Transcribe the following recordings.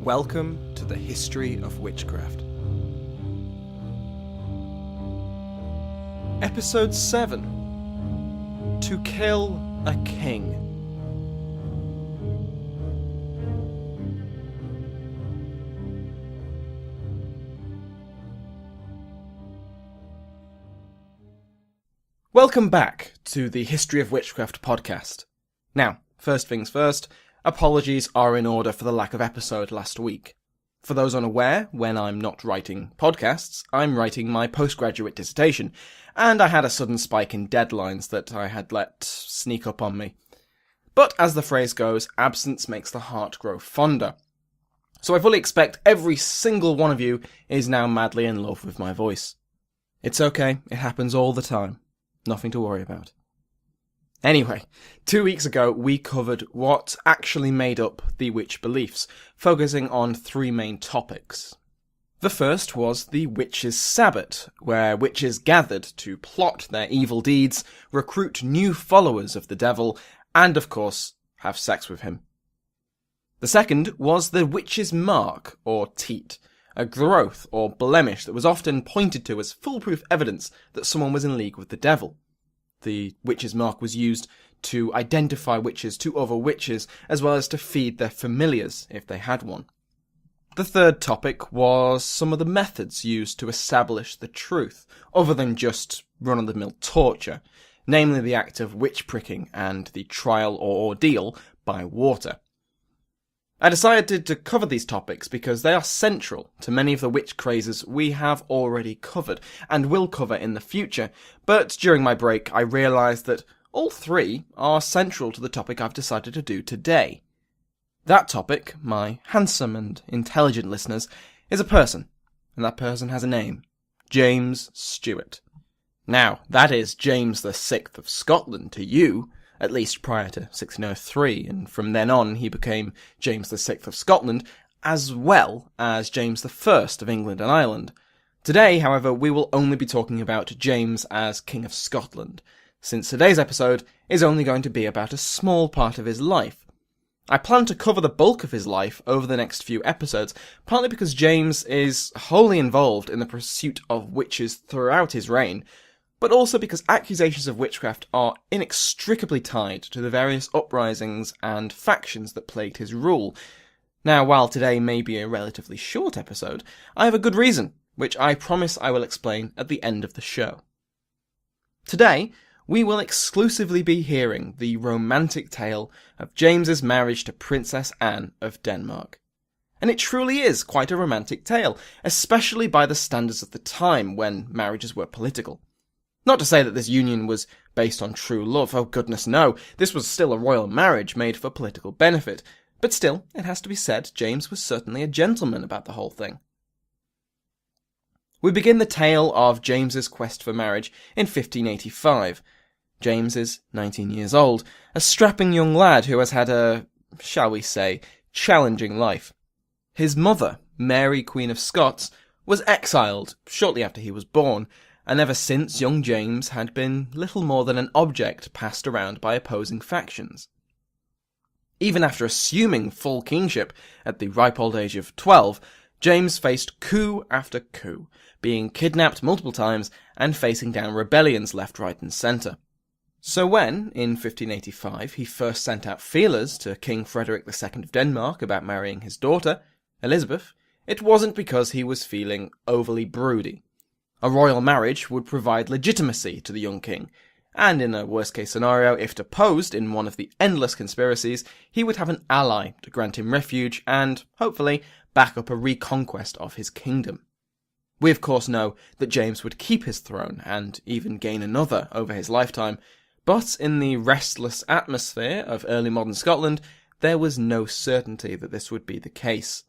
Welcome to the history of witchcraft. Episode 7. To kill a king. Welcome back to the History of Witchcraft podcast. Now, first things first, apologies are in order for the lack of episode last week. For those unaware, when I'm not writing podcasts, I'm writing my postgraduate dissertation, and I had a sudden spike in deadlines that I had let sneak up on me. But as the phrase goes, absence makes the heart grow fonder. So I fully expect every single one of you is now madly in love with my voice. It's okay, it happens all the time. Nothing to worry about. Anyway, 2 weeks ago we covered what actually made up the witch beliefs, focusing on three main topics. The first was the witches' sabbat, where witches gathered to plot their evil deeds, recruit new followers of the devil, and of course, have sex with him. The second was the witch's mark, or teat, a growth or blemish that was often pointed to as foolproof evidence that someone was in league with the devil. The witch's mark was used to identify witches to other witches, as well as to feed their familiars, if they had one. The third topic was some of the methods used to establish the truth, other than just run-of-the-mill torture, namely the act of witch pricking and the trial or ordeal by water. I decided to cover these topics because they are central to many of the witch crazes we have already covered, and will cover in the future, but during my break I realised that all three are central to the topic I've decided to do today. That topic, my handsome and intelligent listeners, is a person, and that person has a name. James Stewart. Now, that is James the Sixth of Scotland to you, at least prior to 1603, and from then on he became James VI of Scotland, as well as James I of England and Ireland. Today, however, we will only be talking about James as King of Scotland, since today's episode is only going to be about a small part of his life. I plan to cover the bulk of his life over the next few episodes, partly because James is wholly involved in the pursuit of witches throughout his reign, but also because accusations of witchcraft are inextricably tied to the various uprisings and factions that plagued his rule. Now, while today may be a relatively short episode, I have a good reason, which I promise I will explain at the end of the show. Today, we will exclusively be hearing the romantic tale of James's marriage to Princess Anne of Denmark. And it truly is quite a romantic tale, especially by the standards of the time when marriages were political. Not to say that this union was based on true love, oh goodness no, this was still a royal marriage made for political benefit, but still, it has to be said, James was certainly a gentleman about the whole thing. We begin the tale of James's quest for marriage in 1585. James is 19 years old, a strapping young lad who has had a, shall we say, challenging life. His mother, Mary Queen of Scots, was exiled shortly after he was born, and ever since young James had been little more than an object passed around by opposing factions. Even after assuming full kingship at the ripe old age of 12, James faced coup after coup, being kidnapped multiple times and facing down rebellions left, right and centre. So when, in 1585, he first sent out feelers to King Frederick II of Denmark about marrying his daughter, Elizabeth, it wasn't because he was feeling overly broody. A royal marriage would provide legitimacy to the young king, and in a worst-case scenario, if deposed in one of the endless conspiracies, he would have an ally to grant him refuge and, hopefully, back up a reconquest of his kingdom. We of course know that James would keep his throne, and even gain another over his lifetime, but in the restless atmosphere of early modern Scotland, there was no certainty that this would be the case.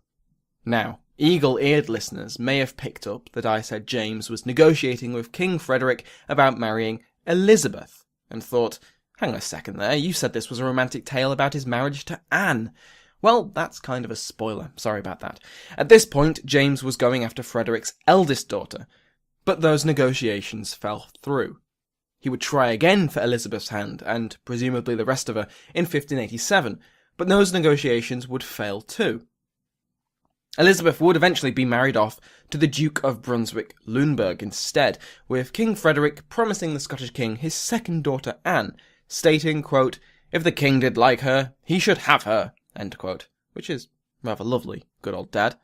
Now, eagle-eared listeners may have picked up that I said James was negotiating with King Frederick about marrying Elizabeth, and thought, hang on a second there, you said this was a romantic tale about his marriage to Anne. Well, that's kind of a spoiler, sorry about that. At this point, James was going after Frederick's eldest daughter, but those negotiations fell through. He would try again for Elizabeth's hand, and presumably the rest of her, in 1587, but those negotiations would fail too. Elizabeth would eventually be married off to the Duke of Brunswick-Luneburg instead, with King Frederick promising the Scottish king his second daughter Anne, stating, quote, "If the king did like her, he should have her," end quote, which is rather lovely, good old dad.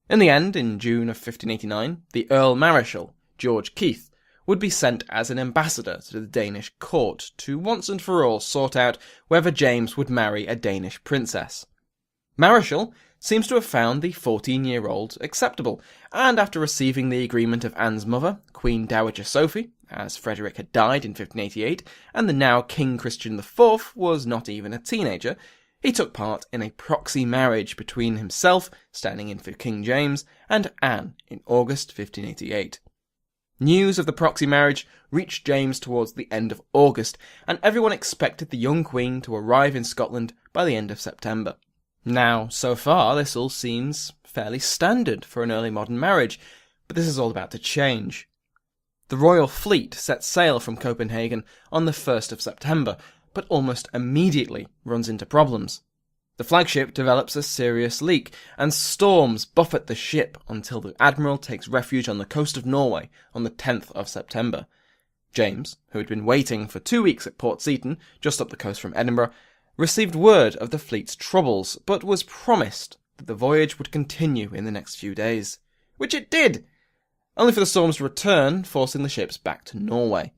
In the end, in June of 1589, the Earl Marischal, George Keith, would be sent as an ambassador to the Danish court to once and for all sort out whether James would marry a Danish princess. Marischal seems to have found the 14-year-old acceptable, and after receiving the agreement of Anne's mother, Queen Dowager Sophie, as Frederick had died in 1588, and the now King Christian IV was not even a teenager, he took part in a proxy marriage between himself, standing in for King James, and Anne in August 1588. News of the proxy marriage reached James towards the end of August, and everyone expected the young queen to arrive in Scotland by the end of September. Now, so far, this all seems fairly standard for an early modern marriage, but this is all about to change. The royal fleet set sail from Copenhagen on the 1st of September, but almost immediately runs into problems. The flagship develops a serious leak, and storms buffet the ship until the admiral takes refuge on the coast of Norway on the 10th of September. James, who had been waiting for 2 weeks at Port Seton, just up the coast from Edinburgh, received word of the fleet's troubles, but was promised that the voyage would continue in the next few days. Which it did! Only for the storms to return, forcing the ships back to Norway.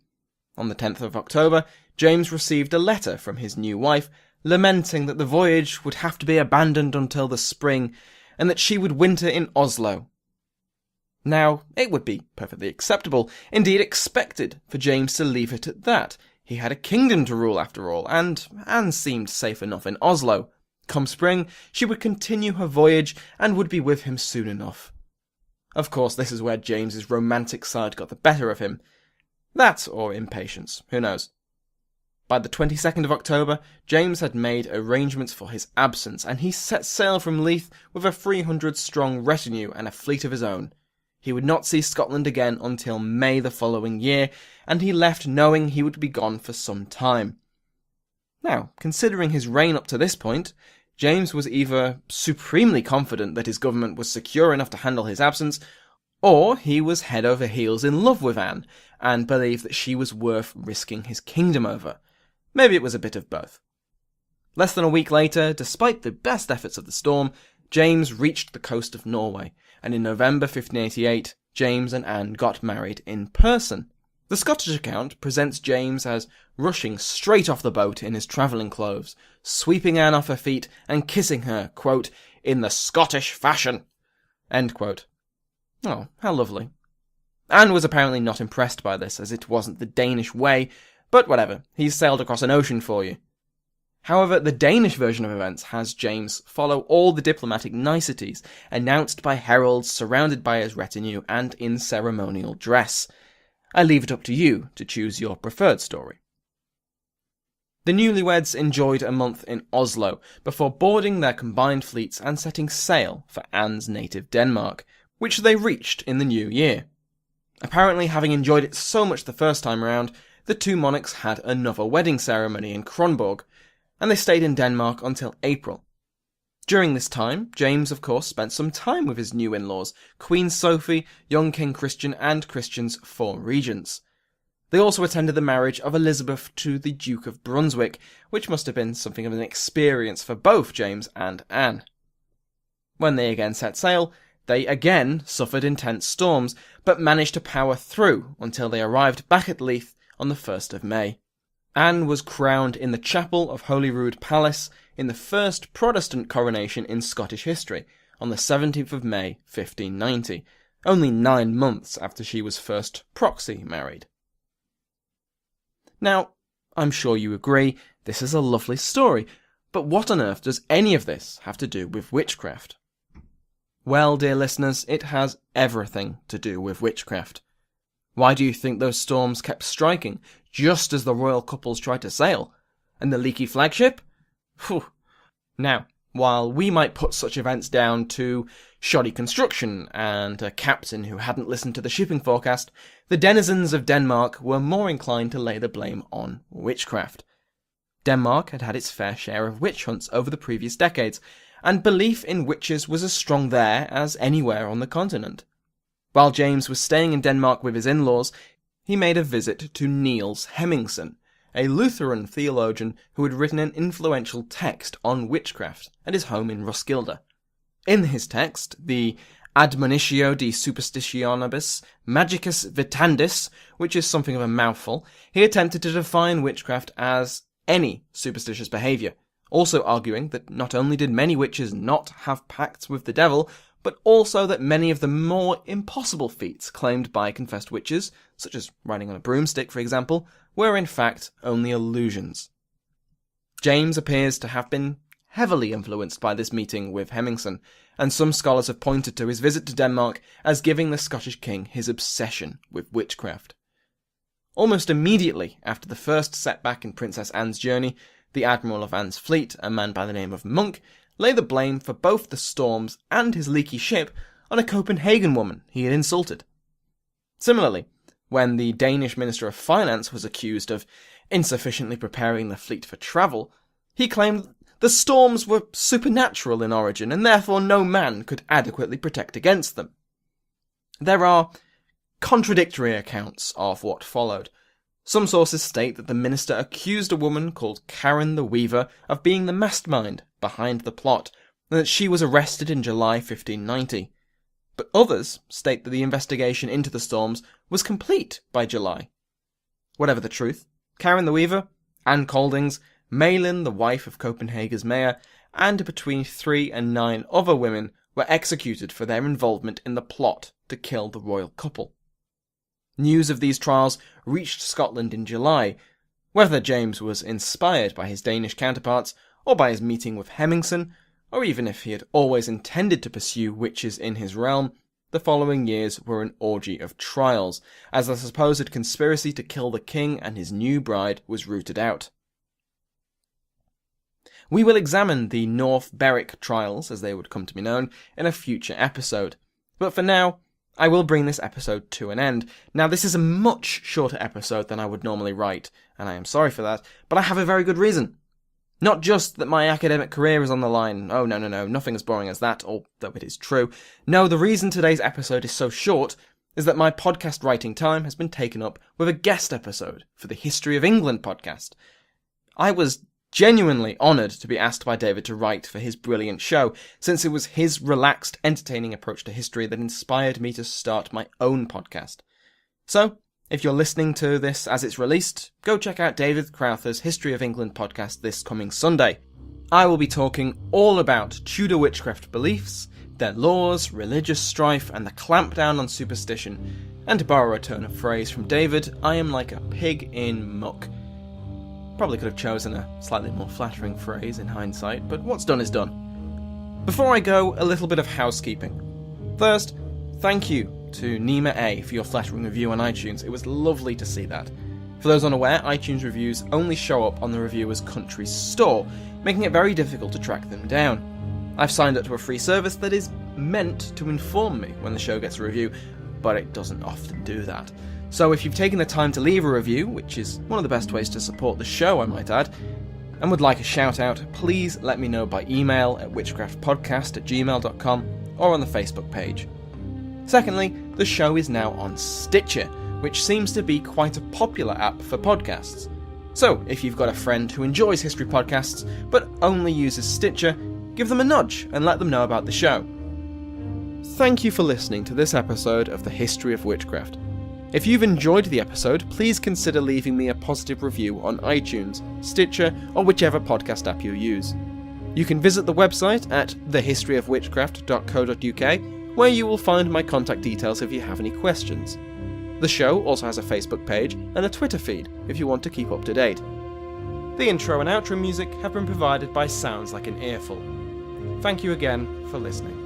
On the 10th of October, James received a letter from his new wife, lamenting that the voyage would have to be abandoned until the spring, and that she would winter in Oslo. Now, it would be perfectly acceptable, indeed expected, for James to leave it at that. He had a kingdom to rule after all, and Anne seemed safe enough in Oslo. Come spring, she would continue her voyage and would be with him soon enough. Of course, this is where James's romantic side got the better of him. That, or impatience, who knows. By the 22nd of October, James had made arrangements for his absence, and he set sail from Leith with a 300-strong retinue and a fleet of his own. He would not see Scotland again until May the following year, and he left knowing he would be gone for some time. Now, considering his reign up to this point, James was either supremely confident that his government was secure enough to handle his absence, or he was head over heels in love with Anne, and believed that she was worth risking his kingdom over. Maybe it was a bit of both. Less than a week later, despite the best efforts of the storm, James reached the coast of Norway, and in November 1588, James and Anne got married in person. The Scottish account presents James as rushing straight off the boat in his travelling clothes, sweeping Anne off her feet and kissing her, quote, "in the Scottish fashion," end quote. Oh, how lovely. Anne was apparently not impressed by this, as it wasn't the Danish way, but whatever, he's sailed across an ocean for you. However, the Danish version of events has James follow all the diplomatic niceties, announced by heralds, surrounded by his retinue, and in ceremonial dress. I leave it up to you to choose your preferred story. The newlyweds enjoyed a month in Oslo, before boarding their combined fleets and setting sail for Anne's native Denmark, which they reached in the new year. Apparently, having enjoyed it so much the first time around, the two monarchs had another wedding ceremony in Kronborg, and they stayed in Denmark until April. During this time, James of course spent some time with his new in-laws, Queen Sophie, young King Christian, and Christian's 4 regents. They also attended the marriage of Elizabeth to the Duke of Brunswick, which must have been something of an experience for both James and Anne. When they again set sail, they again suffered intense storms, but managed to power through until they arrived back at Leith on the 1st of May. Anne was crowned in the chapel of Holyrood Palace in the first Protestant coronation in Scottish history on the 17th of May 1590, only 9 months after she was first proxy married. Now, I'm sure you agree, this is a lovely story, but what on earth does any of this have to do with witchcraft? Well, dear listeners, it has everything to do with witchcraft. Why do you think those storms kept striking just as the royal couples tried to sail? And the leaky flagship? Phew. Now, while we might put such events down to shoddy construction and a captain who hadn't listened to the shipping forecast, the denizens of Denmark were more inclined to lay the blame on witchcraft. Denmark had had its fair share of witch hunts over the previous decades, and belief in witches was as strong there as anywhere on the continent. While James was staying in Denmark with his in-laws, he made a visit to Niels Hemmingsen, a Lutheran theologian who had written an influential text on witchcraft at his home in Roskilde. In his text, the Admonitio de Superstitionibus Magicus Vitandis, which is something of a mouthful, he attempted to define witchcraft as any superstitious behaviour, also arguing that not only did many witches not have pacts with the devil, but also that many of the more impossible feats claimed by confessed witches, such as riding on a broomstick for example, were in fact only illusions. James appears to have been heavily influenced by this meeting with Hemmingsen, and some scholars have pointed to his visit to Denmark as giving the Scottish king his obsession with witchcraft. Almost immediately after the first setback in Princess Anne's journey, the admiral of Anne's fleet, a man by the name of Monk, lay the blame for both the storms and his leaky ship on a Copenhagen woman he had insulted. Similarly, when the Danish Minister of Finance was accused of insufficiently preparing the fleet for travel, he claimed the storms were supernatural in origin and therefore no man could adequately protect against them. There are contradictory accounts of what followed. Some sources state that the minister accused a woman called Karen the Weaver of being the mastermind behind the plot, and that she was arrested in July 1590. But others state that the investigation into the storms was complete by July. Whatever the truth, Karen the Weaver, Anne Coldings, Malin, the wife of Copenhagen's mayor, and between 3 and 9 other women were executed for their involvement in the plot to kill the royal couple. News of these trials reached Scotland in July. Whether James was inspired by his Danish counterparts, or by his meeting with Hemmingsen, or even if he had always intended to pursue witches in his realm, the following years were an orgy of trials, as the supposed conspiracy to kill the king and his new bride was rooted out. We will examine the North Berwick trials, as they would come to be known, in a future episode. But for now, I will bring this episode to an end. Now, this is a much shorter episode than I would normally write, and I am sorry for that, but I have a very good reason. Not just that my academic career is on the line. Oh, no, nothing as boring as that, although it is true. No, the reason today's episode is so short is that my podcast writing time has been taken up with a guest episode for the History of England podcast. I was genuinely honoured to be asked by David to write for his brilliant show, since it was his relaxed, entertaining approach to history that inspired me to start my own podcast. So, if you're listening to this as it's released, go check out David Crowther's History of England podcast this coming Sunday. I will be talking all about Tudor witchcraft beliefs, their laws, religious strife, and the clampdown on superstition. And to borrow a turn of phrase from David, I am like a pig in muck. Probably could have chosen a slightly more flattering phrase in hindsight, but what's done is done. Before I go, a little bit of housekeeping. First, thank you to Nima A for your flattering review on iTunes. It was lovely to see that. For those unaware, iTunes reviews only show up on the reviewer's country's store, making it very difficult to track them down. I've signed up to a free service that is meant to inform me when the show gets a review, but it doesn't often do that. So if you've taken the time to leave a review, which is one of the best ways to support the show, I might add, and would like a shout out, please let me know by email at witchcraftpodcast@gmail.com or on the Facebook page. Secondly, the show is now on Stitcher, which seems to be quite a popular app for podcasts. So if you've got a friend who enjoys history podcasts but only uses Stitcher, give them a nudge and let them know about the show. Thank you for listening to this episode of the History of Witchcraft. If you've enjoyed the episode, please consider leaving me a positive review on iTunes, Stitcher, or whichever podcast app you use. You can visit the website at thehistoryofwitchcraft.co.uk, where you will find my contact details if you have any questions. The show also has a Facebook page and a Twitter feed if you want to keep up to date. The intro and outro music have been provided by Sounds Like an Earful. Thank you again for listening.